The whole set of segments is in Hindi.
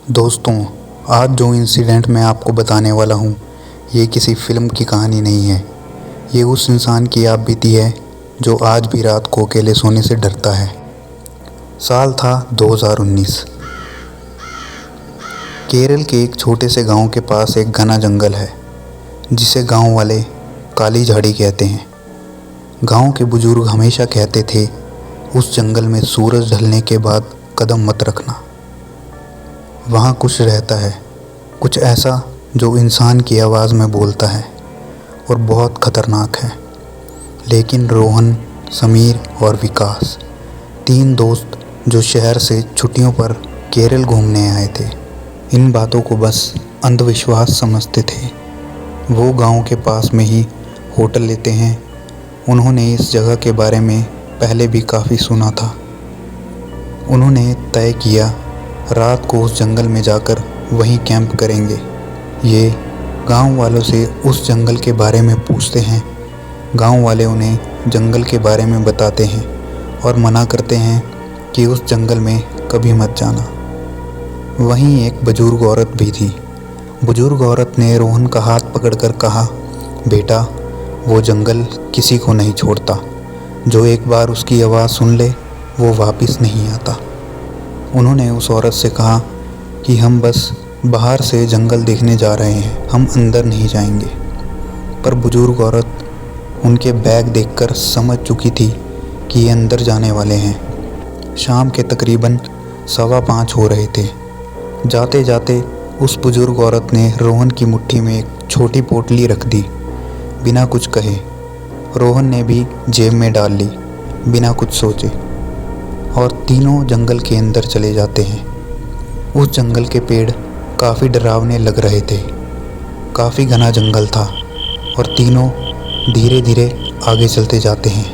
दोस्तों, आज जो इंसिडेंट मैं आपको बताने वाला हूँ, ये किसी फिल्म की कहानी नहीं है। ये उस इंसान की आप बीती है जो आज भी रात को अकेले सोने से डरता है। साल था 2019। केरल के एक छोटे से गांव के पास एक घना जंगल है, जिसे गांव वाले काली झाड़ी कहते हैं। गांव के बुजुर्ग हमेशा कहते थे, उस जंगल में सूरज ढलने के बाद कदम मत रखना। वहाँ कुछ रहता है, कुछ ऐसा जो इंसान की आवाज़ में बोलता है और बहुत ख़तरनाक है। लेकिन रोहन, समीर और विकास, 3 दोस्त जो शहर से छुट्टियों पर केरल घूमने आए थे, इन बातों को बस अंधविश्वास समझते थे। वो गांव के पास में ही होटल लेते हैं। उन्होंने इस जगह के बारे में पहले भी काफ़ी सुना था। उन्होंने तय किया, रात को उस जंगल में जाकर वहीं कैंप करेंगे। ये गांव वालों से उस जंगल के बारे में पूछते हैं। गांव वाले उन्हें जंगल के बारे में बताते हैं और मना करते हैं कि उस जंगल में कभी मत जाना। वहीं एक बुजुर्ग औरत भी थी। बुजुर्ग औरत ने रोहन का हाथ पकड़कर कहा, बेटा, वो जंगल किसी को नहीं छोड़ता। जो एक बार उसकी आवाज़ सुन ले, वो वापस नहीं आता। उन्होंने उस औरत से कहा कि हम बस बाहर से जंगल देखने जा रहे हैं, हम अंदर नहीं जाएंगे। पर बुजुर्ग औरत उनके बैग देखकर समझ चुकी थी कि ये अंदर जाने वाले हैं। शाम के तकरीबन 5:15 हो रहे थे। जाते जाते उस बुजुर्ग औरत ने रोहन की मुट्ठी में एक छोटी पोटली रख दी, बिना कुछ कहे। रोहन ने भी जेब में डाल ली, बिना कुछ सोचे, और तीनों जंगल के अंदर चले जाते हैं। उस जंगल के पेड़ काफ़ी डरावने लग रहे थे। काफ़ी घना जंगल था और तीनों धीरे धीरे आगे चलते जाते हैं।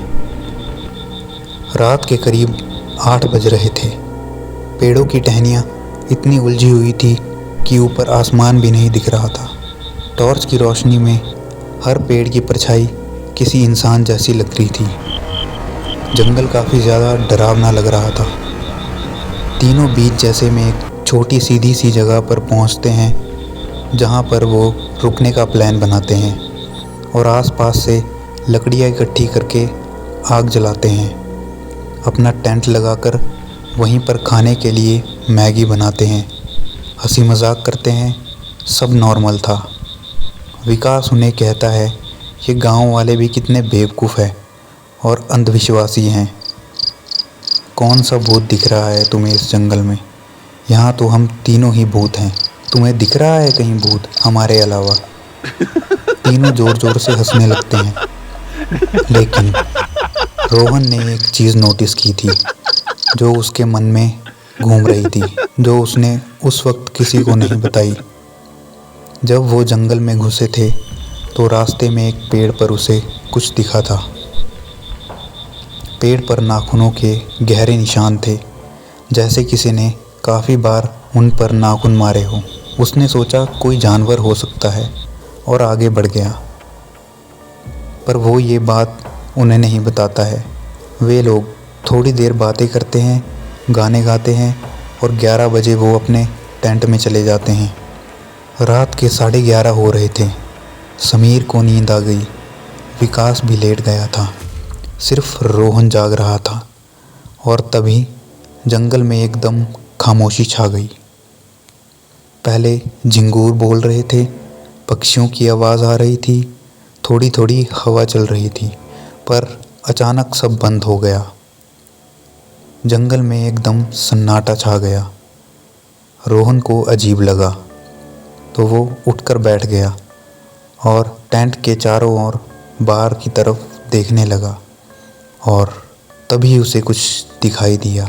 रात के करीब 8 बज रहे थे। पेड़ों की टहनियाँ इतनी उलझी हुई थी कि ऊपर आसमान भी नहीं दिख रहा था। टॉर्च की रोशनी में हर पेड़ की परछाई किसी इंसान जैसी लग रही थी। जंगल काफ़ी ज़्यादा डरावना लग रहा था। तीनों बीच जैसे में एक छोटी सीधी सी जगह पर पहुंचते हैं, जहां पर वो रुकने का प्लान बनाते हैं और आसपास से लकड़ियाँ इकट्ठी करके आग जलाते हैं। अपना टेंट लगाकर वहीं पर खाने के लिए मैगी बनाते हैं। हंसी मजाक करते हैं, सब नॉर्मल था। विकास उन्हें कहता है कि गांव वाले भी कितने बेवकूफ़ हैं और अंधविश्वासी हैं। कौन सा भूत दिख रहा है तुम्हें इस जंगल में? यहाँ तो हम तीनों ही भूत हैं। तुम्हें दिख रहा है कहीं भूत हमारे अलावा? तीनों ज़ोर ज़ोर से हंसने लगते हैं। लेकिन रोहन ने एक चीज़ नोटिस की थी, जो उसके मन में घूम रही थी, जो उसने उस वक्त किसी को नहीं बताई। जब वो जंगल में घुसे थे तो रास्ते में एक पेड़ पर उसे कुछ दिखा था। पेड़ पर नाखूनों के गहरे निशान थे, जैसे किसी ने काफ़ी बार उन पर नाखून मारे हो। उसने सोचा कोई जानवर हो सकता है और आगे बढ़ गया। पर वो ये बात उन्हें नहीं बताता है। वे लोग थोड़ी देर बातें करते हैं, गाने गाते हैं और 11 बजे वो अपने टेंट में चले जाते हैं। रात के 11:30 हो रहे थे। समीर को नींद आ गई। विकास भी लेट गया था। सिर्फ रोहन जाग रहा था और तभी जंगल में एकदम खामोशी छा गई। पहले झिंगूर बोल रहे थे, पक्षियों की आवाज़ आ रही थी, थोड़ी थोड़ी हवा चल रही थी, पर अचानक सब बंद हो गया। जंगल में एकदम सन्नाटा छा गया। रोहन को अजीब लगा तो वो उठकर बैठ गया और टेंट के चारों ओर बाहर की तरफ देखने लगा। और तभी उसे कुछ दिखाई दिया।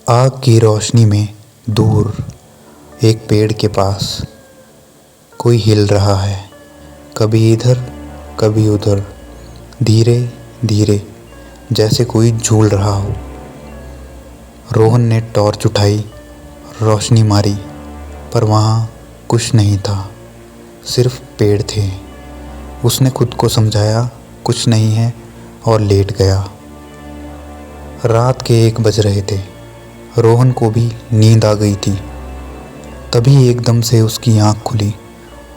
आग की रोशनी में दूर एक पेड़ के पास कोई हिल रहा है, कभी इधर कभी उधर, धीरे धीरे, जैसे कोई झूल रहा हो। रोहन ने टॉर्च उठाई, रोशनी मारी, पर वहाँ कुछ नहीं था, सिर्फ पेड़ थे। उसने खुद को समझाया कुछ नहीं है और लेट गया। रात के 1 बज रहे थे। रोहन को भी नींद आ गई थी। तभी एकदम से उसकी आँख खुली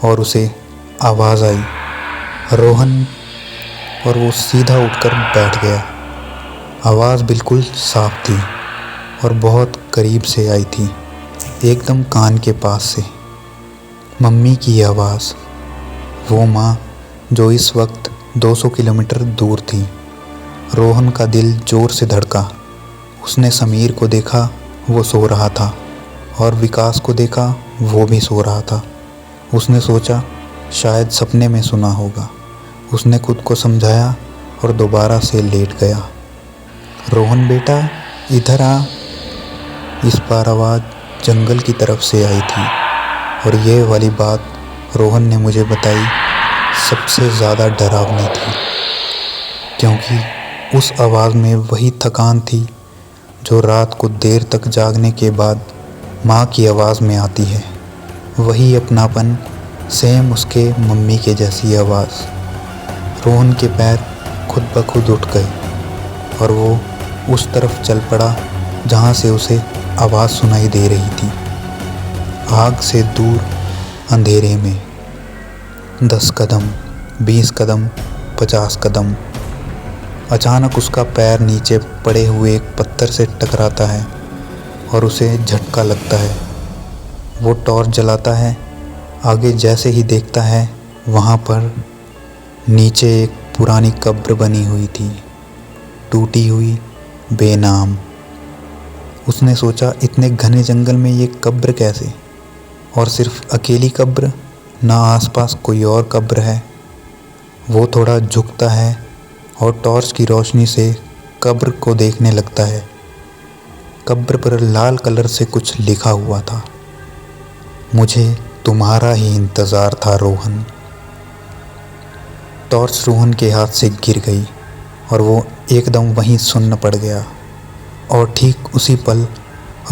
और उसे आवाज़ आई, रोहन। और वो सीधा उठकर बैठ गया। आवाज़ बिल्कुल साफ थी और बहुत करीब से आई थी, एकदम कान के पास से। मम्मी की आवाज़, वो माँ जो इस वक्त 200 किलोमीटर दूर थी। रोहन का दिल ज़ोर से धड़का। उसने समीर को देखा, वो सो रहा था, और विकास को देखा, वो भी सो रहा था। उसने सोचा शायद सपने में सुना होगा। उसने खुद को समझाया और दोबारा से लेट गया। रोहन बेटा, इधर आ। इस बार आवाज़ जंगल की तरफ से आई थी, और ये वाली बात रोहन ने मुझे बताई सबसे ज़्यादा डरावनी थी, क्योंकि उस आवाज़ में वही थकान थी जो रात को देर तक जागने के बाद माँ की आवाज़ में आती है। वही अपनापन, सेम उसके मम्मी के जैसी आवाज़। रोहन के पैर खुद ब खुद उठ गए और वो उस तरफ चल पड़ा जहाँ से उसे आवाज़ सुनाई दे रही थी। आग से दूर अंधेरे में 10 कदम, 20 कदम, 50 कदम। अचानक उसका पैर नीचे पड़े हुए एक पत्थर से टकराता है और उसे झटका लगता है। वो टॉर्च जलाता है। आगे जैसे ही देखता है, वहाँ पर नीचे एक पुरानी कब्र बनी हुई थी, टूटी हुई, बेनाम। उसने सोचा इतने घने जंगल में ये कब्र कैसे, और सिर्फ अकेली कब्र, ना आसपास कोई और कब्र है। वो थोड़ा झुकता है और टॉर्च की रोशनी से कब्र को देखने लगता है। कब्र पर लाल कलर से कुछ लिखा हुआ था, मुझे तुम्हारा ही इंतज़ार था रोहन। टॉर्च रोहन के हाथ से गिर गई और वो एकदम वहीं सुन्न पड़ गया। और ठीक उसी पल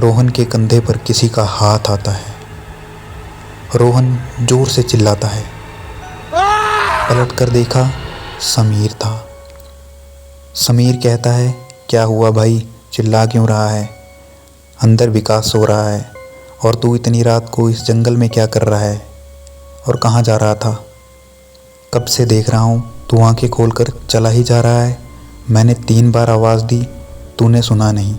रोहन के कंधे पर किसी का हाथ आता है। रोहन जोर से चिल्लाता है। पलट कर देखा, समीर था। समीर कहता है, क्या हुआ भाई, चिल्ला क्यों रहा है? अंदर विकास सो रहा है, और तू इतनी रात को इस जंगल में क्या कर रहा है और कहाँ जा रहा था? कब से देख रहा हूँ, तू आंखें खोलकर चला ही जा रहा है। मैंने 3 बार आवाज़ दी, तूने सुना नहीं।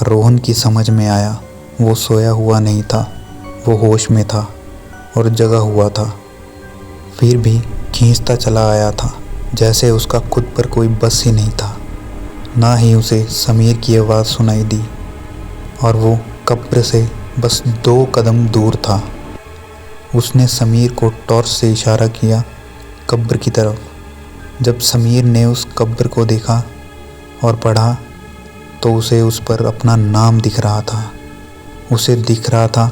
रोहन की समझ में आया, वो सोया हुआ नहीं था, वो होश में था और जगा हुआ था। फिर भी खींचता चला आया था, जैसे उसका खुद पर कोई बस ही नहीं था। ना ही उसे समीर की आवाज़ सुनाई दी, और वो कब्र से बस 2 कदम दूर था। उसने समीर को टॉर्च से इशारा किया कब्र की तरफ। जब समीर ने उस कब्र को देखा और पढ़ा, तो उसे उस पर अपना नाम दिख रहा था। उसे दिख रहा था,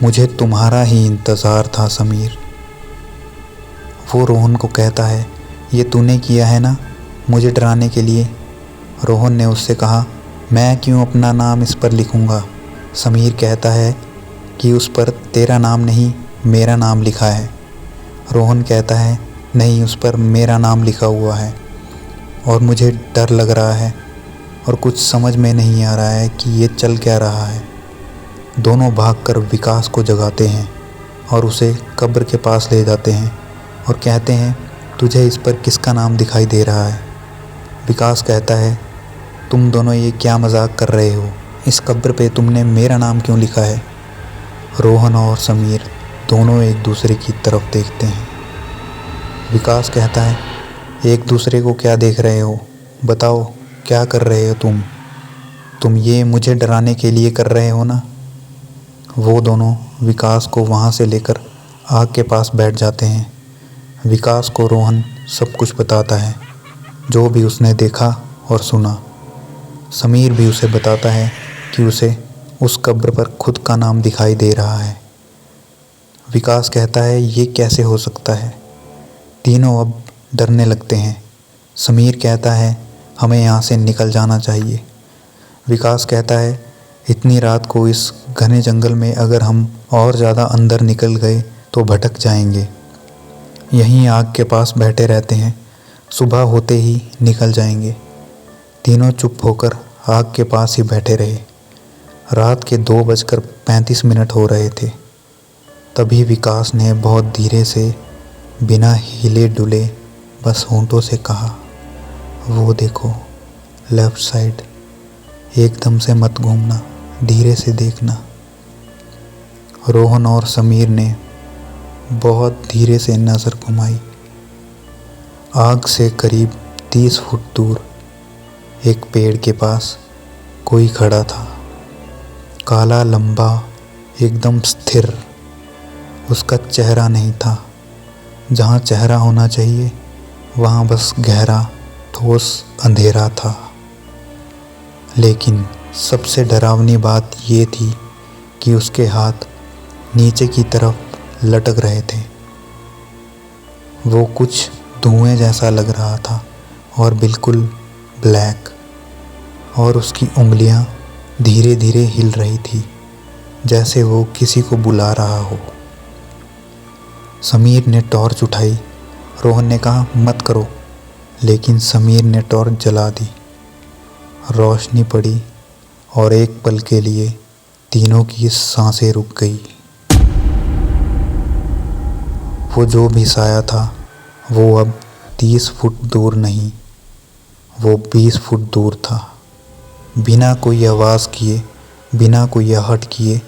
मुझे तुम्हारा ही इंतज़ार था समीर। वो रोहन को कहता है, ये तूने किया है ना मुझे डराने के लिए। रोहन ने उससे कहा, मैं क्यों अपना नाम इस पर लिखूँगा। समीर कहता है कि उस पर तेरा नाम नहीं, मेरा नाम लिखा है। रोहन कहता है, नहीं, उस पर मेरा नाम लिखा हुआ है, और मुझे डर लग रहा है और कुछ समझ में नहीं आ रहा है कि ये चल क्या रहा है। दोनों भागकर विकास को जगाते हैं और उसे कब्र के पास ले जाते हैं और कहते हैं, तुझे इस पर किसका नाम दिखाई दे रहा है? विकास कहता है, तुम दोनों ये क्या मजाक कर रहे हो? इस कब्र पे तुमने मेरा नाम क्यों लिखा है? रोहन और समीर दोनों एक दूसरे की तरफ देखते हैं। विकास कहता है, एक दूसरे को क्या देख रहे हो? बताओ क्या कर रहे हो तुम ये मुझे डराने के लिए कर रहे हो ना? वो दोनों विकास को वहाँ से लेकर आग के पास बैठ जाते हैं। विकास को रोहन सब कुछ बताता है, जो भी उसने देखा और सुना। समीर भी उसे बताता है कि उसे उस कब्र पर खुद का नाम दिखाई दे रहा है। विकास कहता है, ये कैसे हो सकता है? तीनों अब डरने लगते हैं। समीर कहता है, हमें यहाँ से निकल जाना चाहिए। विकास कहता है, इतनी रात को इस घने जंगल में अगर हम और ज़्यादा अंदर निकल गए तो भटक जाएंगे। यहीं आग के पास बैठे रहते हैं, सुबह होते ही निकल जाएंगे। तीनों चुप होकर आग के पास ही बैठे रहे। रात के 2:35 हो रहे थे। तभी विकास ने बहुत धीरे से, बिना हिले डुले, बस होंठों से कहा, वो देखो, लेफ्ट साइड। एकदम से मत घूमना, धीरे से देखना। रोहन और समीर ने बहुत धीरे से नज़र घुमाई। आग से करीब 30 फुट दूर एक पेड़ के पास कोई खड़ा था, काला, लंबा, एकदम स्थिर। उसका चेहरा नहीं था। जहाँ चेहरा होना चाहिए वहाँ बस गहरा, ठोस अंधेरा था। लेकिन सबसे डरावनी बात ये थी कि उसके हाथ नीचे की तरफ लटक रहे थे। वो कुछ धुएं जैसा लग रहा था और बिल्कुल ब्लैक, और उसकी उंगलियां धीरे धीरे हिल रही थी, जैसे वो किसी को बुला रहा हो। समीर ने टॉर्च उठाई। रोहन ने कहा, मत करो, लेकिन समीर ने टॉर्च जला दी। रोशनी पड़ी और एक पल के लिए तीनों की सांसें रुक गई। वो जो भी साया था वो अब 30 फुट दूर नहीं, वो 20 फुट दूर था। बिना कोई आवाज़ किए, बिना कोई आहट किए,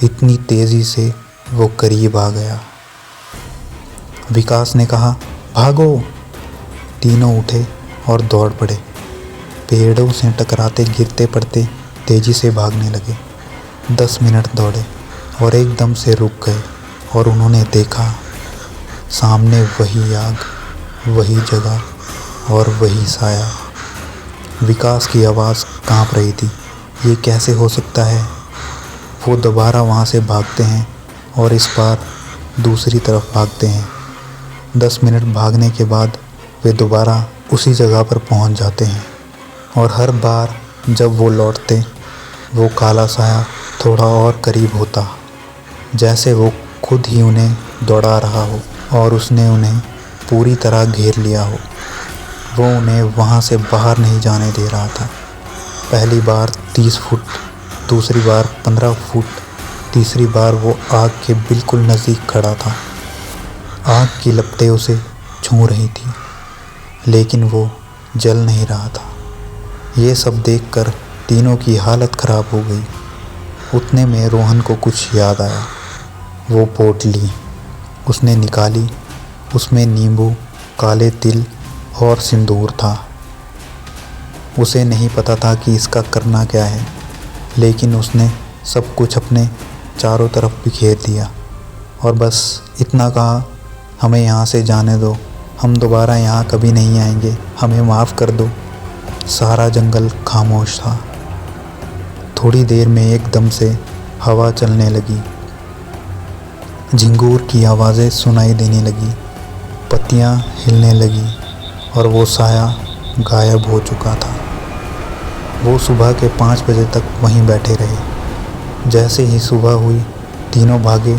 इतनी तेज़ी से वो करीब आ गया। विकास ने कहा, भागो। तीनों उठे और दौड़ पड़े। पेड़ों से टकराते, गिरते पड़ते तेज़ी से भागने लगे। 10 मिनट दौड़े और एकदम से रुक गए, और उन्होंने देखा सामने वही आग, वही जगह और वही साया। विकास की आवाज़ कांप रही थी, ये कैसे हो सकता है? वो दोबारा वहाँ से भागते हैं और इस बार दूसरी तरफ भागते हैं। 10 मिनट भागने के बाद वे दोबारा उसी जगह पर पहुँच जाते हैं, और हर बार जब वो लौटते, वो काला साया थोड़ा और करीब होता, जैसे वो खुद ही उन्हें दौड़ा रहा हो और उसने उन्हें पूरी तरह घेर लिया हो। वो उन्हें वहाँ से बाहर नहीं जाने दे रहा था। पहली बार 30 फुट, दूसरी बार 15 फुट, तीसरी बार वो आग के बिल्कुल नज़दीक खड़ा था। आग की लपटें उसे छू रही थी, लेकिन वो जल नहीं रहा था। ये सब देखकर तीनों की हालत ख़राब हो गई। उतने में रोहन को कुछ याद आया। वो पोटली उसने निकाली। उसमें नींबू, काले तिल और सिंदूर था। उसे नहीं पता था कि इसका करना क्या है, लेकिन उसने सब कुछ अपने चारों तरफ बिखेर दिया और बस इतना कहा, हमें यहाँ से जाने दो, हम दोबारा यहाँ कभी नहीं आएंगे, हमें माफ़ कर दो। सारा जंगल खामोश था। थोड़ी देर में एकदम से हवा चलने लगी। झिंगूर की आवाज़ें सुनाई देने लगी, पत्तियाँ हिलने लगी और वो साया गायब हो चुका था। वो सुबह के 5 बजे तक वहीं बैठे रहे। जैसे ही सुबह हुई, तीनों भागे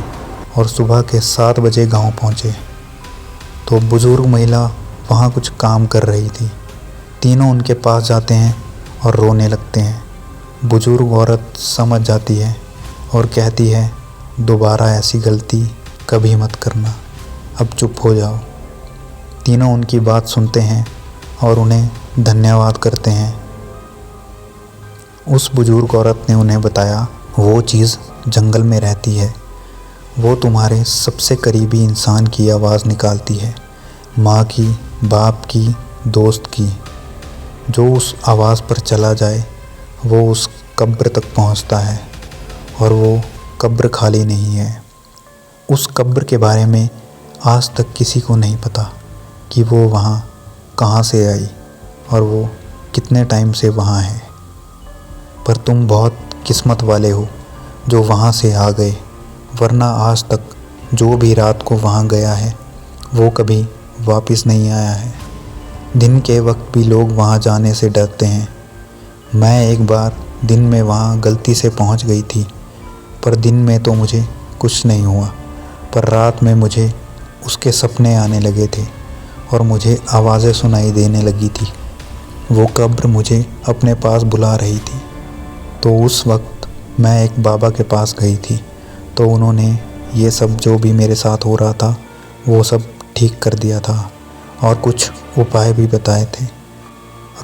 और सुबह के 7 बजे गांव पहुँचे तो बुज़ुर्ग महिला वहाँ कुछ काम कर रही थी। तीनों उनके पास जाते हैं और रोने लगते हैं। बुज़ुर्ग औरत समझ जाती है और कहती है, दोबारा ऐसी गलती कभी मत करना, अब चुप हो जाओ। तीनों उनकी बात सुनते हैं और उन्हें धन्यवाद करते हैं। उस बुज़ुर्ग औरत ने उन्हें बताया, वो चीज़ जंगल में रहती है, वो तुम्हारे सबसे करीबी इंसान की आवाज़ निकालती है, माँ की, बाप की, दोस्त की। जो उस आवाज़ पर चला जाए वो उस कब्र तक पहुँचता है, और वो कब्र खाली नहीं है। उस कब्र के बारे में आज तक किसी को नहीं पता कि वो वहाँ कहाँ से आई और वो कितने टाइम से वहाँ है। पर तुम बहुत किस्मत वाले हो जो वहाँ से आ गए, वरना आज तक जो भी रात को वहाँ गया है वो कभी वापस नहीं आया है। दिन के वक्त भी लोग वहाँ जाने से डरते हैं। मैं एक बार दिन में वहाँ गलती से पहुँच गई थी, पर दिन में तो मुझे कुछ नहीं हुआ, पर रात में मुझे उसके सपने आने लगे थे और मुझे आवाज़ें सुनाई देने लगी थी। वो कब्र मुझे अपने पास बुला रही थी। तो उस वक्त मैं एक बाबा के पास गई थी, तो उन्होंने ये सब जो भी मेरे साथ हो रहा था वो सब ठीक कर दिया था और कुछ उपाय भी बताए थे।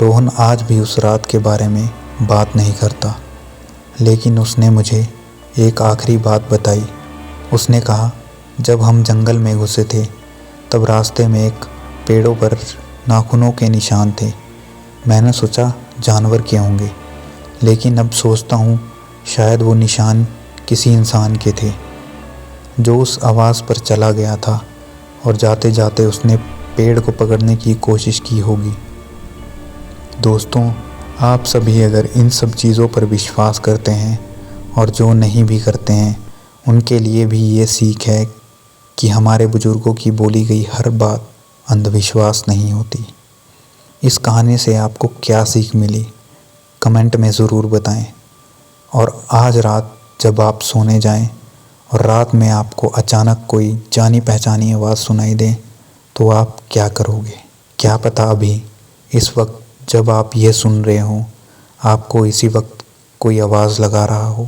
रोहन आज भी उस रात के बारे में बात नहीं करता, लेकिन उसने मुझे एक आखिरी बात बताई। उसने कहा, जब हम जंगल में घुसे थे तब रास्ते में एक पेड़ों पर नाखूनों के निशान थे। मैंने सोचा जानवर के होंगे, लेकिन अब सोचता हूँ शायद वो निशान किसी इंसान के थे जो उस आवाज़ पर चला गया था और जाते जाते उसने पेड़ को पकड़ने की कोशिश की होगी। दोस्तों, आप सभी अगर इन सब चीज़ों पर विश्वास करते हैं और जो नहीं भी करते हैं उनके लिए भी ये सीख है कि हमारे बुजुर्गों की बोली गई हर बात अंधविश्वास नहीं होती। इस कहानी से आपको क्या सीख मिली, कमेंट में ज़रूर बताएं। और आज रात जब आप सोने जाएं और रात में आपको अचानक कोई जानी पहचानी आवाज़ सुनाई दे तो आप क्या करोगे? क्या पता अभी इस वक्त जब आप ये सुन रहे हो आपको इसी वक्त कोई आवाज़ लगा रहा हो।